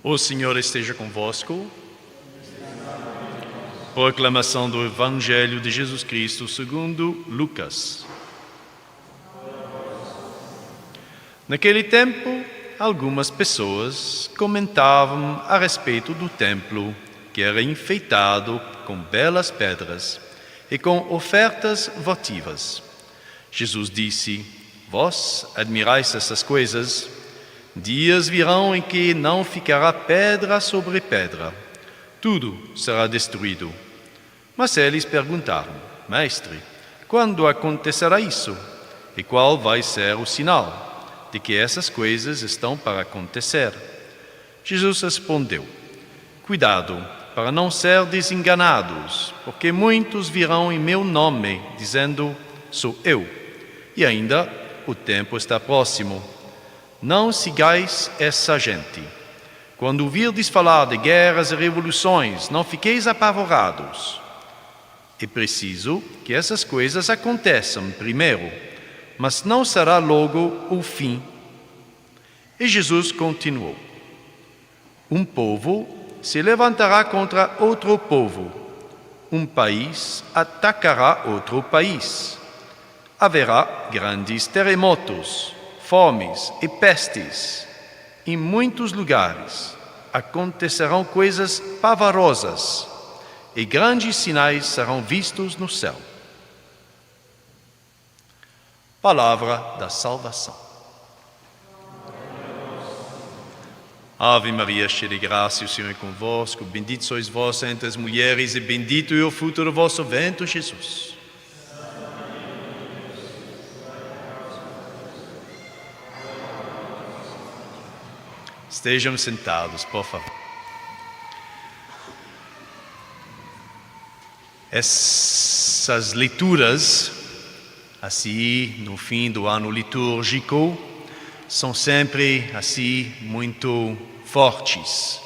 O Senhor esteja convosco. Proclamação do Evangelho de Jesus Cristo segundo Lucas. Naquele tempo, algumas pessoas comentavam a respeito do templo, que era enfeitado com belas pedras e com ofertas votivas. Jesus disse: Vós admirais essas coisas? Dias virão em que não ficará pedra sobre pedra. Tudo será destruído. Mas eles perguntaram: Mestre, quando acontecerá isso? E qual vai ser o sinal de que essas coisas estão para acontecer? Jesus respondeu: Cuidado para não serdes enganados, porque muitos virão em meu nome, dizendo: Sou eu. E ainda o tempo está próximo. Não sigais essa gente. Quando ouvirdes falar de guerras e revoluções, não fiqueis apavorados. É preciso que essas coisas aconteçam primeiro, mas não será logo o fim. E Jesus continuou: Um povo se levantará contra outro povo. Um país atacará outro país. Haverá grandes terremotos, fomes e pestes. Em muitos lugares acontecerão coisas pavorosas e grandes sinais serão vistos no céu. Palavra da salvação. Ave Maria, cheia de graça, o Senhor é convosco. Bendita sois vós entre as mulheres e bendito é o fruto do vosso ventre, Jesus. Estejam sentados, por favor. Essas leituras, assim, no fim do ano litúrgico, são sempre, assim, muito fortes.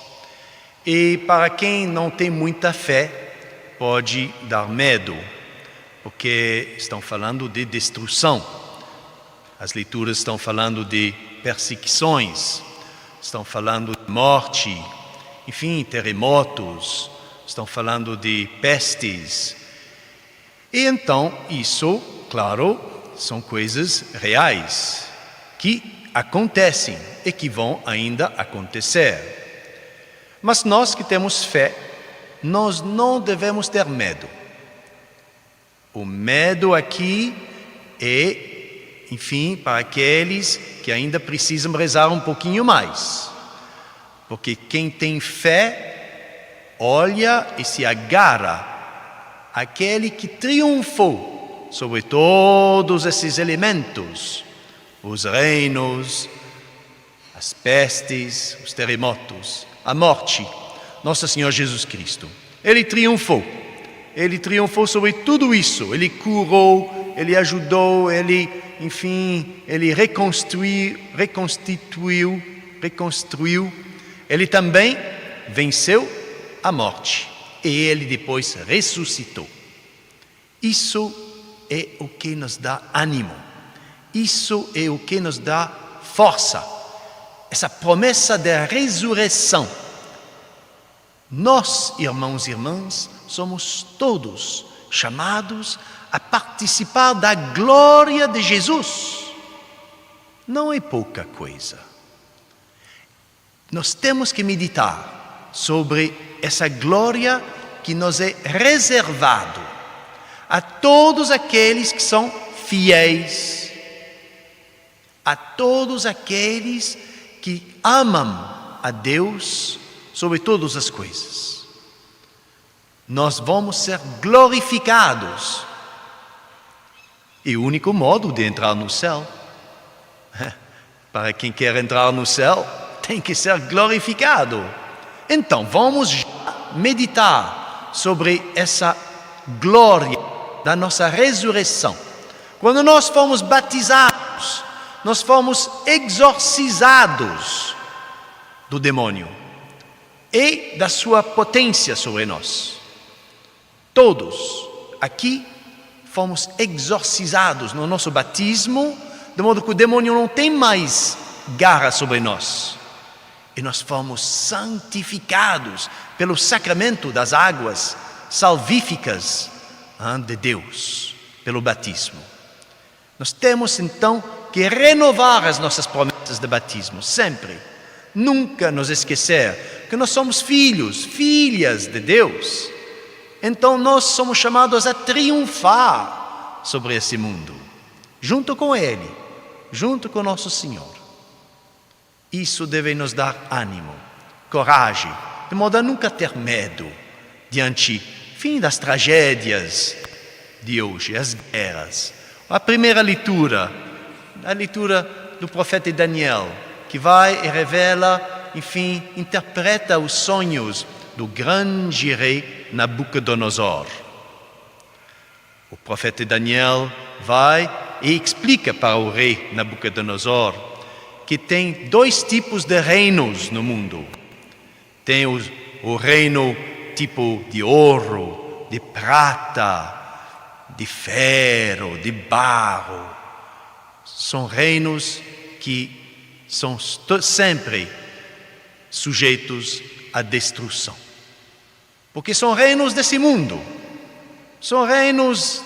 E para quem não tem muita fé, pode dar medo, porque estão falando de destruição. As leituras estão falando de perseguições, estão falando de morte, enfim, terremotos, estão falando de pestes. E então, isso, claro, são coisas reais, que acontecem e que vão ainda acontecer. Mas nós que temos fé, nós não devemos ter medo. O medo aqui é, enfim, para aqueles que ainda precisam rezar um pouquinho mais. Porque quem tem fé, olha e se agarra àquele que triunfou sobre todos esses elementos, os reinos, as pestes, os terremotos, a morte, Nosso Senhor Jesus Cristo. Ele triunfou sobre tudo isso, ele curou, ele ajudou, ele, enfim, ele reconstruiu, ele também venceu a morte e ele depois ressuscitou. Isso é o que nos dá ânimo, isso é o que nos dá força, essa promessa da ressurreição. Nós, irmãos e irmãs, somos todos chamados a participar da glória de Jesus. Não é pouca coisa. Nós temos que meditar sobre essa glória que nos é reservado a todos aqueles que são fiéis, a todos aqueles que amam a Deus sobre todas as coisas. Nós vamos ser glorificados. E o único modo de entrar no céu, para quem quer entrar no céu, tem que ser glorificado. Então, vamos meditar sobre essa glória da nossa ressurreição. Quando nós fomos batizados, nós fomos exorcizados do demônio e da sua potência sobre nós. Todos aqui fomos exorcizados no nosso batismo, de modo que o demônio não tem mais garra sobre nós. e nós fomos santificados pelo sacramento das águas salvíficas de Deus, pelo batismo. Nós temos então que renovar as nossas promessas de batismo, sempre. Nunca nos esquecer que nós somos filhos, filhas de Deus. Então nós somos chamados a triunfar sobre esse mundo, junto com Ele, junto com nosso Senhor. Isso deve nos dar ânimo, coragem, de modo a nunca ter medo diante, enfim, das tragédias de hoje, as guerras. A primeira leitura, a leitura do profeta Daniel, que vai e revela, enfim, interpreta os sonhos do grande rei Nabucodonosor. O profeta Daniel vai e explica para o rei Nabucodonosor que tem dois tipos de reinos no mundo. Tem o reino tipo de ouro, de prata, de ferro, de barro. São reinos que são sempre sujeitos à destruição. Porque são reinos desse mundo. São reinos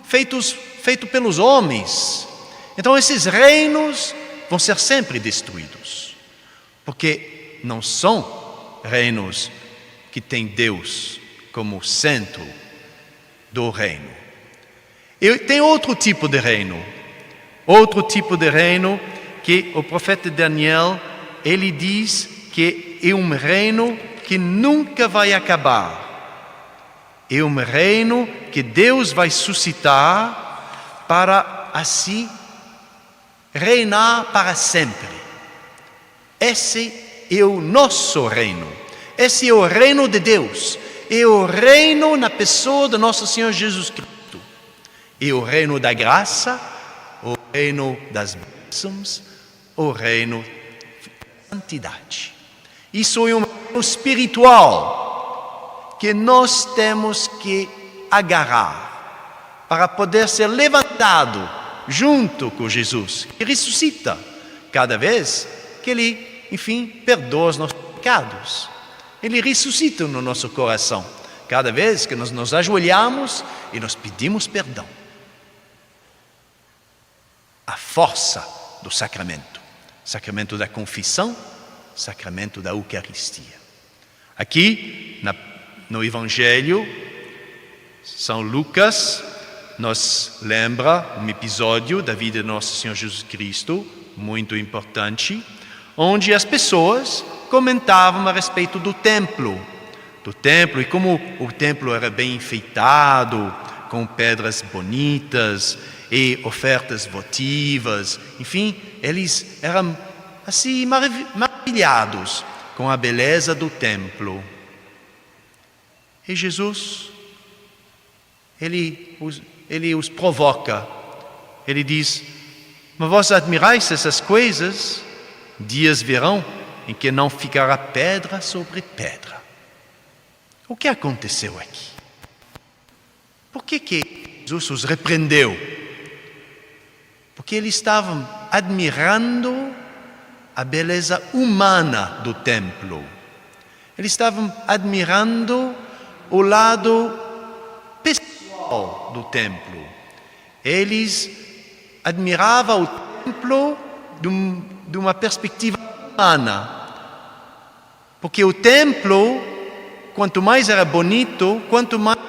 feitos pelos homens. Então esses reinos vão ser sempre destruídos. Porque não são reinos que têm Deus como centro do reino. E tem outro tipo de reino. Outro tipo de reino que o profeta Daniel, ele diz que é um reino que nunca vai acabar. É um reino que Deus vai suscitar para assim reinar para sempre. Esse é o nosso reino. Esse é o reino de Deus. É o reino na pessoa do nosso Senhor Jesus Cristo. É o reino da graça, o reino das bênçãos, o reino da santidade. Isso é um reino espiritual que nós temos que agarrar para poder ser levantado junto com Jesus, que ressuscita cada vez que Ele, enfim, perdoa os nossos pecados. Ele ressuscita no nosso coração cada vez que nós nos ajoelhamos e nós pedimos perdão. A força do sacramento, sacramento da confissão, sacramento da Eucaristia. Aqui, no Evangelho, São Lucas nos lembra um episódio da vida de nosso Senhor Jesus Cristo, muito importante, onde as pessoas comentavam a respeito do templo e como o templo era bem enfeitado, com pedras bonitas e ofertas votivas. Enfim, eles eram assim maravilhados com a beleza do templo. E Jesus, ele os provoca. Ele diz: mas vós admirais essas coisas? Dias virão em que não ficará pedra sobre pedra. O que aconteceu aqui? Por que Jesus os repreendeu? Porque eles estavam admirando a beleza humana do templo. Eles estavam admirando o lado pessoal do templo. Eles admiravam o templo de uma perspectiva humana. Porque o templo, quanto mais era bonito, quanto mais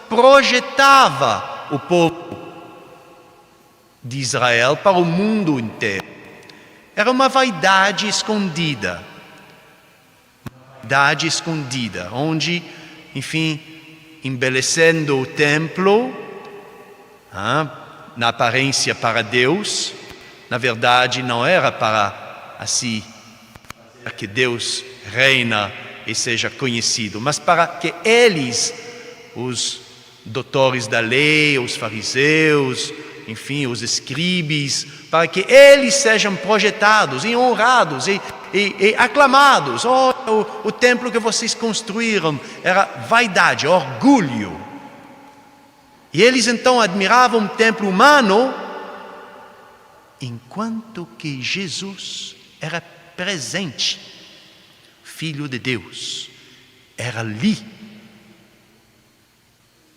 projetava o povo de Israel para o mundo inteiro. Era uma vaidade escondida. Vaidade escondida, onde, enfim, embelezando o templo, na aparência para Deus, na verdade não era para assim que Deus reina e seja conhecido, mas para que eles, os doutores da lei, os fariseus, enfim, os escribas, para que eles sejam projetados e honrados e aclamados. O templo que vocês construíram era vaidade, orgulho. E eles então admiravam o templo humano, enquanto que Jesus era presente. Filho de Deus era ali.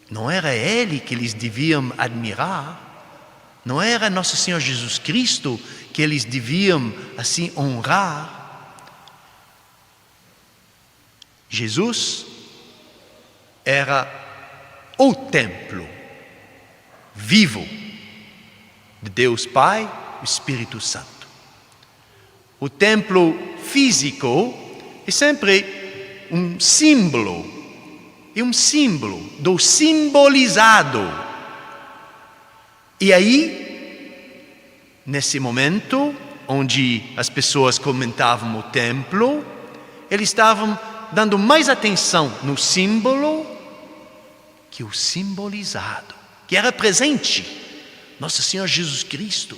Não era ele que eles deviam admirar, não era Nosso Senhor Jesus Cristo que eles deviam assim honrar. Jesus era o templo vivo de Deus Pai e Espírito Santo. O templo físico é sempre um símbolo. É um símbolo do simbolizado. E aí, nesse momento, onde as pessoas comentavam o templo, eles estavam dando mais atenção no símbolo que o simbolizado, que era presente, Nosso Senhor Jesus Cristo.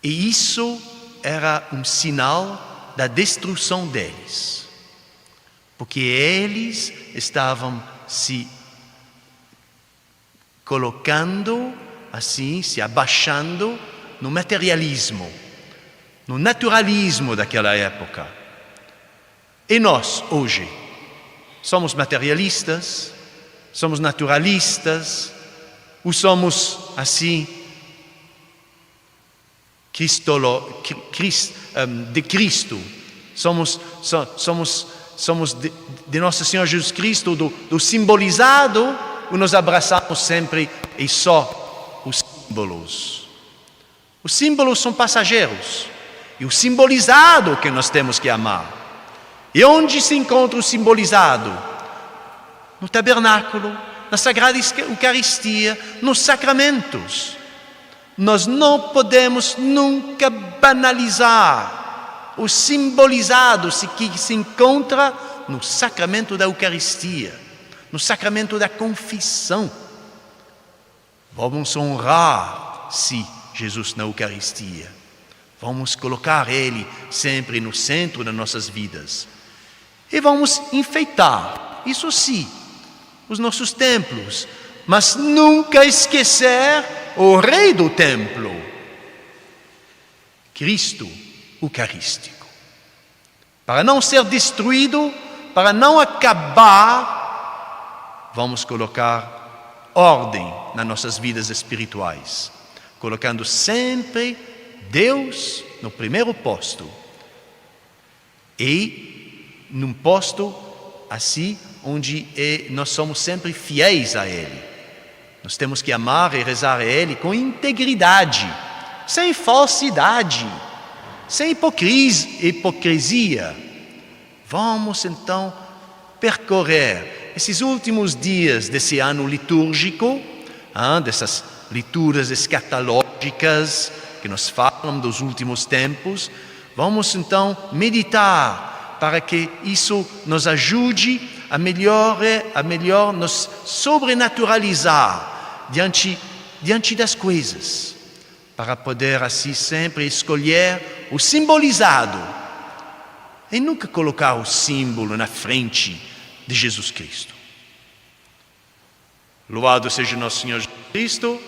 E isso era um sinal da destruição deles. Porque eles estavam se colocando assim, se abaixando no materialismo, no naturalismo daquela época. E nós, hoje, somos materialistas, somos naturalistas, ou somos assim, de Cristo, somos de Nosso Senhor Jesus Cristo, do simbolizado, ou nos abraçamos sempre e só os símbolos. Os símbolos são passageiros, e o simbolizado que nós temos que amar. E onde se encontra o simbolizado? No tabernáculo, na Sagrada Eucaristia, nos sacramentos. Nós não podemos nunca banalizar o simbolizado que se encontra no sacramento da Eucaristia, no sacramento da confissão. Vamos honrar, sim, Jesus na Eucaristia. Vamos colocar Ele sempre no centro das nossas vidas. E vamos enfeitar, isso sim, os nossos templos, mas nunca esquecer o Rei do templo, Cristo Eucarístico. Para não ser destruído, para não acabar, vamos colocar ordem nas nossas vidas espirituais, colocando sempre Deus no primeiro posto e num posto assim onde nós somos sempre fiéis a Ele. Nós temos que amar e rezar a Ele com integridade, sem falsidade, sem hipocrisia. Vamos então percorrer esses últimos dias desse ano litúrgico, dessas leituras escatológicas que nos falam dos últimos tempos. Vamos então meditar para que isso nos ajude a melhor nos sobrenaturalizar diante das coisas, para poder assim sempre escolher o simbolizado e nunca colocar o símbolo na frente de Jesus Cristo. Louvado seja nosso Senhor Jesus Cristo.